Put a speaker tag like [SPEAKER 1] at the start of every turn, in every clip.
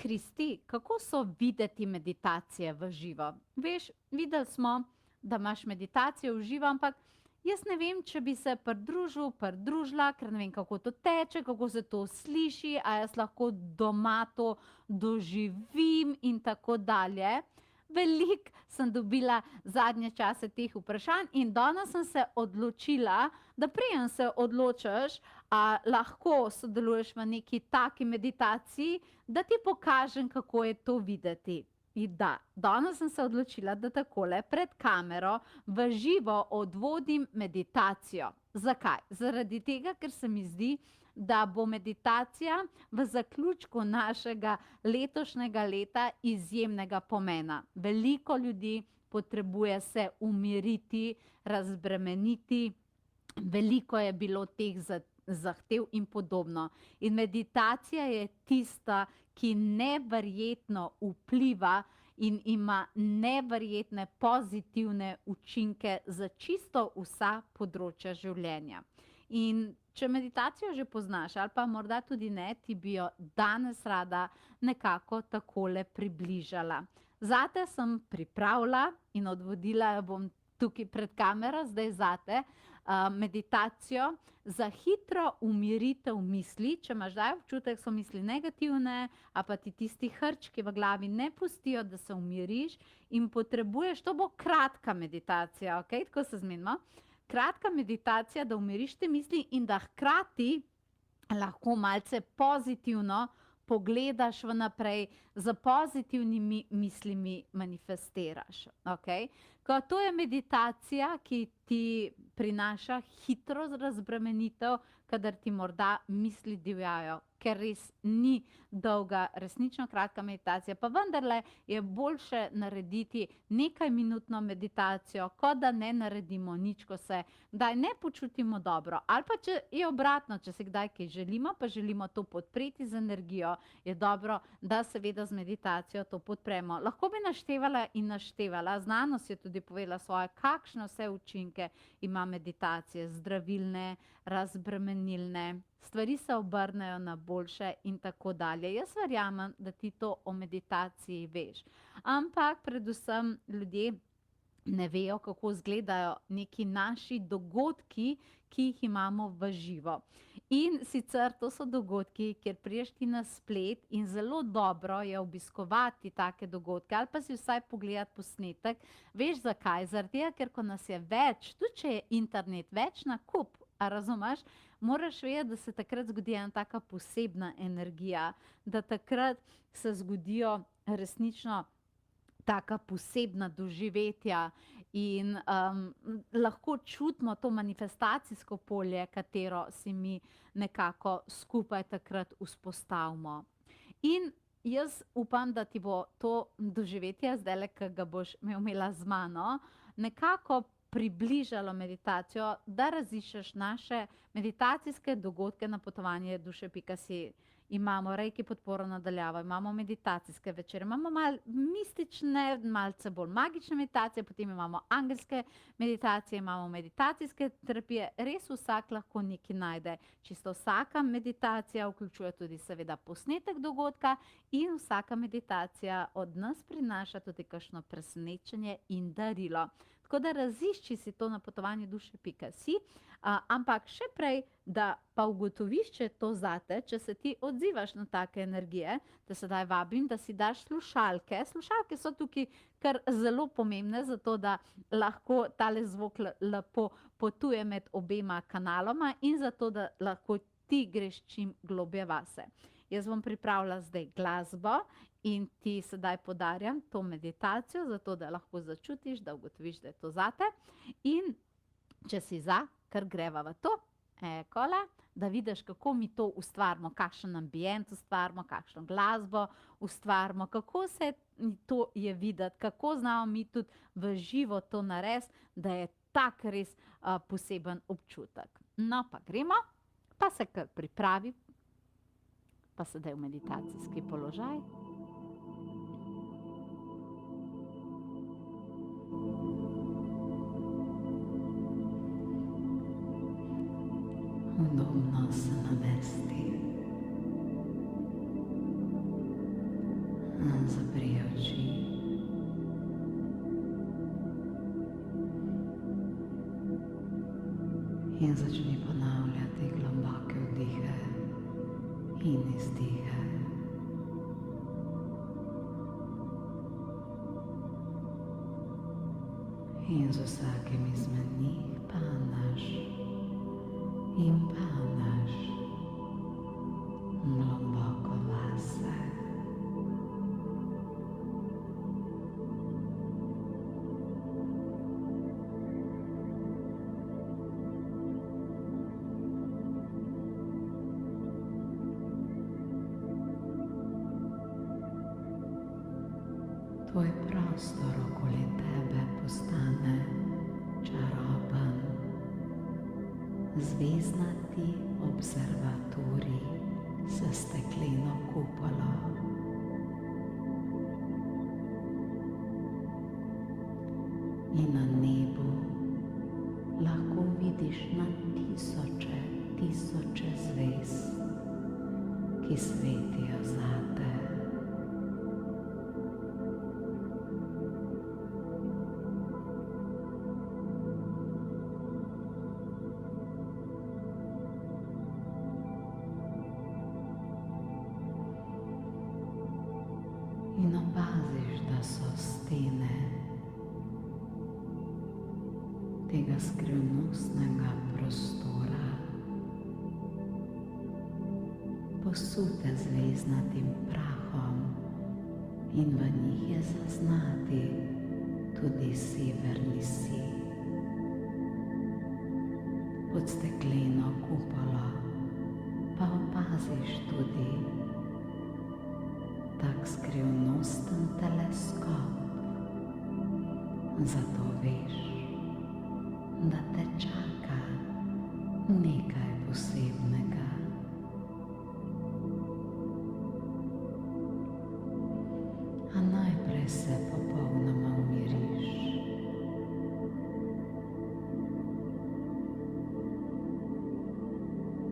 [SPEAKER 1] Kristi, kako so videti meditacije v živo? Veš, videli smo, da imaš meditacijo v živo, ampak jaz ne vem, če bi se pridružila, ker ne vem, kako to teče, kako se to sliši, a jaz lahko doma to doživim in tako dalje. Veliko sem dobila zadnje čase teh vprašanj in danes sem se odločila, da preden se odločiš, a lahko sodeluješ v neki taki meditaciji, da ti pokažem, kako je to videti. In da, danes sem se odločila, da takole pred kamero v živo odvodim meditacijo. Zakaj? Zaradi tega, ker se mi zdi, da bo meditacija v zaključku našega letošnjega leta izjemnega pomena. Veliko ljudi potrebuje se umiriti, razbremeniti, veliko je bilo teh zahtev in podobno. In meditacija je tista, ki neverjetno vpliva in ima neverjetne pozitivne učinke za čisto vsa področja življenja. In če meditacijo že poznaš, ali pa morda tudi ne, ti bi jo danes rada nekako takole približala. Zate sem pripravila in odvodila jo bom tukaj pred kamero, zdaj zate, meditacijo za hitro umiritev misli. Če imaš zdaj občutek, so misli negativne, a pa ti tisti hrčki v glavi ne pustijo, da se umiriš in potrebuješ, to bo kratka meditacija, ok, tako se zmenimo. Kratka meditacija, da umiriš te misli in da hkrati lahko malce pozitivno pogledaš vnaprej, z pozitivnimi mislimi manifestiraš. Okay? To je meditacija, ki ti prinaša hitro razbremenitev, kadar ti morda misli divjajo, ker res ni dolga, resnično kratka meditacija, pa vendarle je boljše narediti nekajminutno meditacijo, kot da ne naredimo nič, ko se kdaj ne počutimo dobro. Ali pa če je obratno, če se kdaj kaj želimo, pa želimo to podpreti z energijo, je dobro, da seveda z meditacijo to podpremo. Lahko bi naštevala in naštevala, znanost je tudi povedala svoje, kakšne vse učinke ima meditacije, zdravilne, razbremenilne, stvari se obrnejo na boljše in tako dalje. Jaz verjamem, da ti to o meditaciji veš. Ampak predvsem ljudje ne vejo, kako izgledajo neki naši dogodki, ki jih imamo v živo. In sicer to so dogodki, kjer priješ ti na splet in zelo dobro je obiskovati take dogodke ali pa si vsaj pogledati posnetek. Veš zakaj? Zaradi tega, ker ko nas je več, tudi če je internet več na kup, a razumeš, moraš vedeti, da se takrat zgodi ena taka posebna energija, da takrat se zgodijo resnično taka posebna doživetja in lahko čutimo to manifestacijsko polje, katero si mi nekako skupaj takrat vzpostavimo. In jaz upam, da ti bo to doživetje, zdajle, ki ga boš imela z mano, nekako približalo meditacijo, da raziščeš naše meditacijske dogodke na potovanje duše.si. Imamo reiki podporo nadaljavo, imamo meditacijske večere, imamo malo mistične, malce bolj magične meditacije, potem imamo angelske meditacije, imamo meditacijske terapije, res vsak lahko nekaj najde. Čisto vsaka meditacija vključuje tudi seveda posnetek dogodka in vsaka meditacija od nas prinaša tudi kakšno presenečenje in darilo. Tako da razišči si to na potovanju duše.si, ampak še prej, da pa ugotoviš, če je to zate, če se ti odzivaš na take energije, te sedaj vabim, da si daš slušalke. Slušalke so tukaj kar zelo pomembne, zato da lahko tale zvok lepo potuje med obema kanaloma in zato, da lahko ti greš čim globje vase. Jaz bom pripravila zdaj glasbo in ti sedaj podarjam to meditacijo, zato da lahko začutiš, da ugotoviš, da je to zate. In če si za, kar greva v to, ekole, da vidiš, kako mi to ustvarimo, kakšen ambient ustvarimo, kakšno glasbo ustvarimo, kako se to je videti, kako znamo mi tudi v živo to narediti, da je tak res poseben občutek. No, pa gremo, pa se kar pripravi, pa sedaj v meditacijski položaj. Udobno se namesti.
[SPEAKER 2] Zapri oči in začni ponavljati globoke vdihe in izdihe. In z vsakim izmed njih padaš in padaš globoko vase. Tvoj prostor okoli tebe postane čaroben, zvezdnati observatorij s stekleno kupolo. In na nebu lahko vidiš na tisoče zvezd, ki svetijo zate. In opaziš, da so stene tega skrivnostnega prostora posute zvezdnatim prahom in v njih je zaznati tudi severni sij. Pod stekleno kupolo pa opaziš tudi tak skrivnosten teleskop, zato veš, da te čaka nekaj posebnega. A najprej se popolnoma umiriš.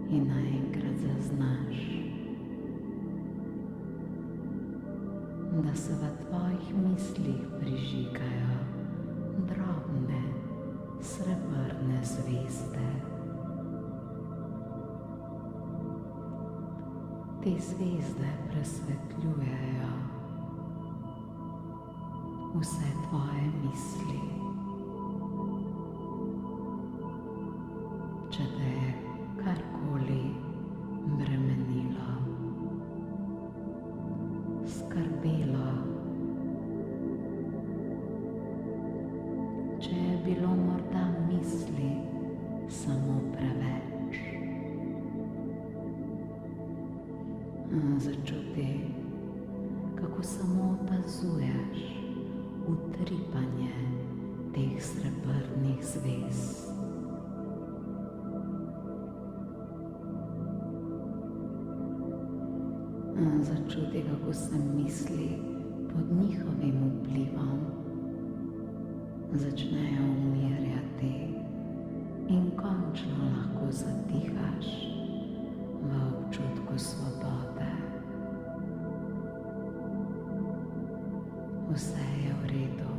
[SPEAKER 2] In naenkrat zaznaš, da se v tvojih mislih prižigajo drobne srebrne zvezde. Te zvezde presvetljujejo vse tvoje misli. Če te je karkoli bremenilo, skrbelo, če je bilo morda misli samo preveč, začuti, kako samo opazuješ utripanje teh srebrnih zvezd. Začuti, kako se misli pod njihovim vplivom začnejo umirjati in končno lahko zatihaš v občutku svobode. Vse je v redu,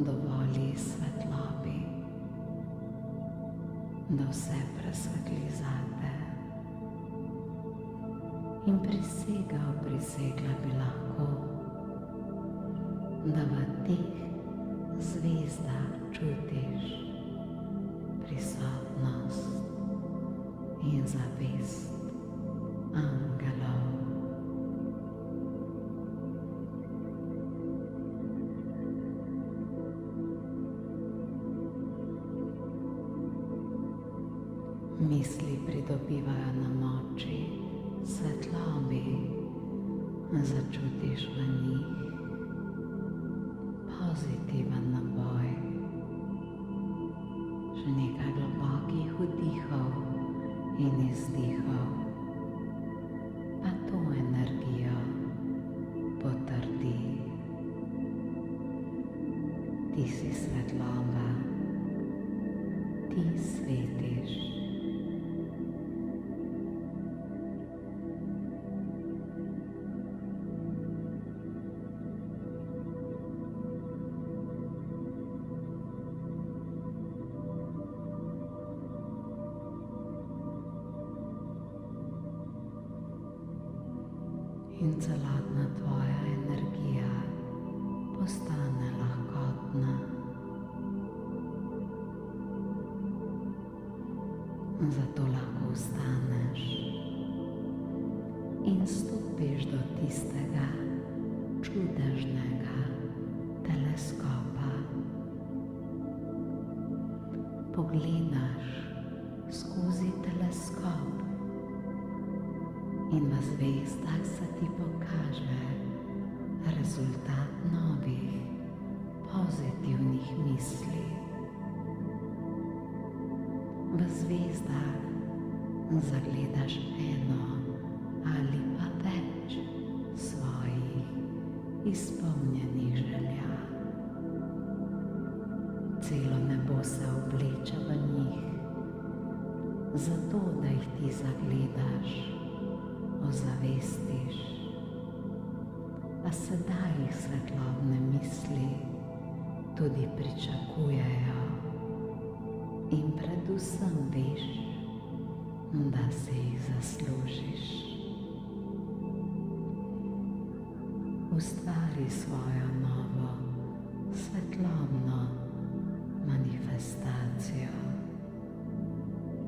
[SPEAKER 2] dovolj svetlobi, da vse presvetli zate. In prisegla bi lahko, da v teh zvezdah čutiš prisotnost in zavest angelov. Misli pridobivajo na moči, svetlobi, začutiš v njih pozitiven naboj, še nekaj globokih vdihov in izdihov, pa to energijo potrdi. Ti si svetloba, ti svetiš. in celotna tvoja energija postane lahkotna. Zato lahko vstaneš in stopiš do tistega čudežnega teleskopa. Pogledaš skozi teleskop in v zvezdah se ti pokaže rezultat novih pozitivnih misli. V zvezdah zagledaš eno ali pa več svojih izpolnjenih želja. Celo nebo se obleče v njih, zato da jih ti zagledaš, ozavestiš. A sedaj jih svetlobne misli tudi pričakujejo in predvsem veš, da si jih zaslužiš. Ustvari svojo novo svetlobno manifestacijo,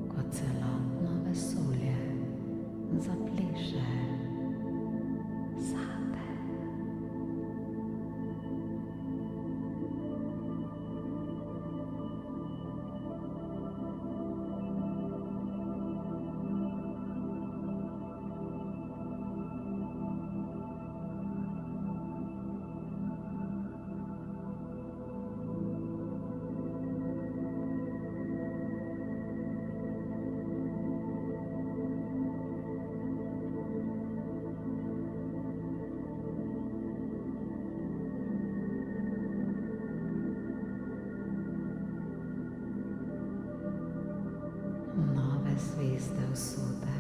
[SPEAKER 2] ko celotno vesolje zapleše zate. Zvezde usode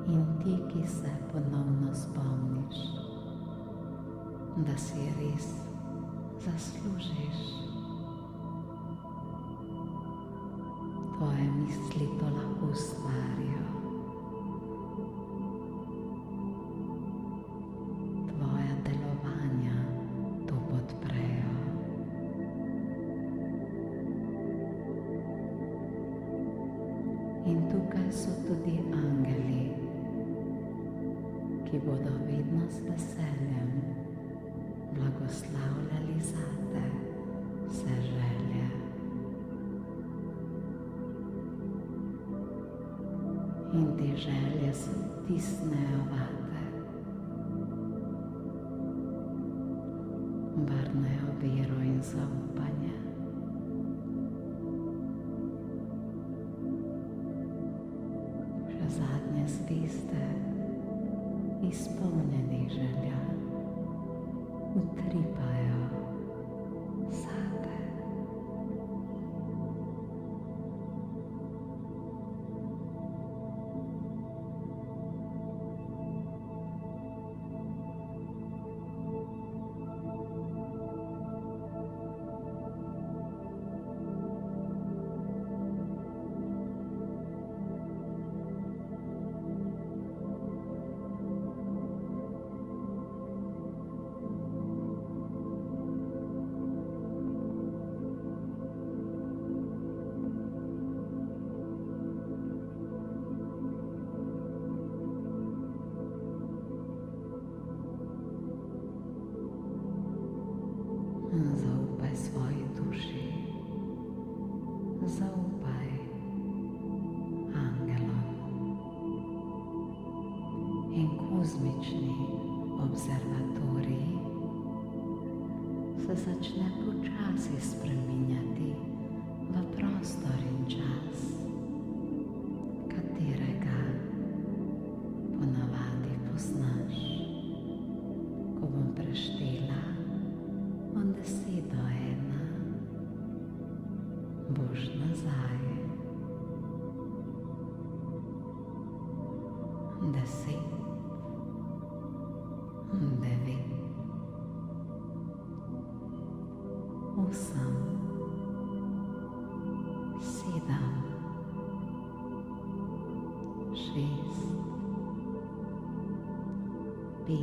[SPEAKER 2] in ti, ki se ponovno spomniš, da si res zaslužiš. Tvoje misli to lahko ustvarijo. Tvoja delovanja to podprejo. In tukaj so tudi angeli, ki bodo vedno z veseljem blagoslavljali zate vse želje. In te želje se vtisnejo vate, vrnejo vero in zaupanje. Zadnje zvezde izpolnjenih želja utripajo zate. Zaupaj svoji duši, zaupaj angelom. In kozmični observatorij se začne počasi spreminjati v prostor in čas, katerega ponavadi poznaš. Ko bom preštela od 10 do 1, boš nazaj. 10, 9, 8, 7, 6, 6, 5,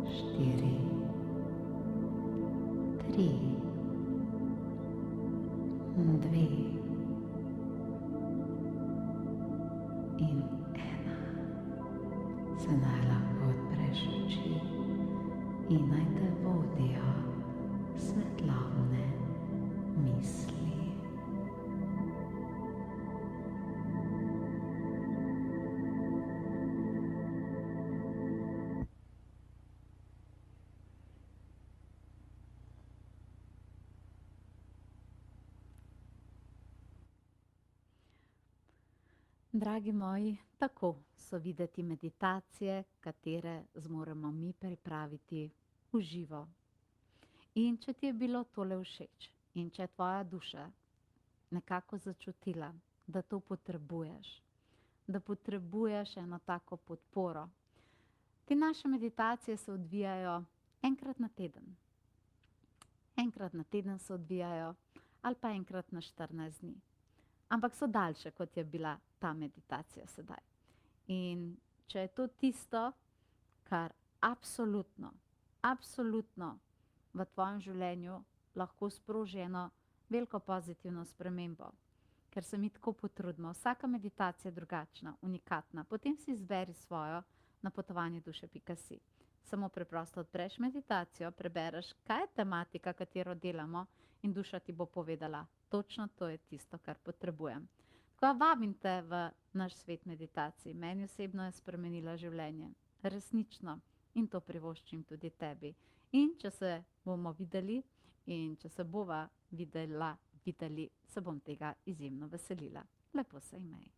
[SPEAKER 2] 4, 3, 2 in 1. Se naj lahko odpreš oči in naj te vodijo svetlobne misli.
[SPEAKER 1] Dragi moji, tako so videti meditacije, katere zmoremo mi pripraviti v živo. In če ti je bilo tole všeč in če je tvoja duša nekako začutila, da to potrebuješ, da potrebuješ eno tako podporo. Te naše meditacije se odvijajo enkrat na teden. Enkrat na teden se odvijajo ali pa enkrat na 14 dni. Ampak so daljše, kot je bila ta meditacija sedaj. In če je to tisto, kar absolutno v tvojem življenju lahko sproži eno veliko pozitivno spremembo, ker se mi tako potrudimo. Vsaka meditacija je drugačna, unikatna. Potem si izberi svojo na potovanjeduše.si. Samo preprosto odpreš meditacijo, prebereš, kaj je tematika, katero delamo, in duša ti bo povedala, točno to je tisto, kar potrebujem. Tako vabim te v naš svet meditacij. Meni osebno je spremenila življenje. Resnično. In to privoščim tudi tebi. In če se bomo videli in če se bova videli, se bom tega izjemno veselila. Lepo se imej.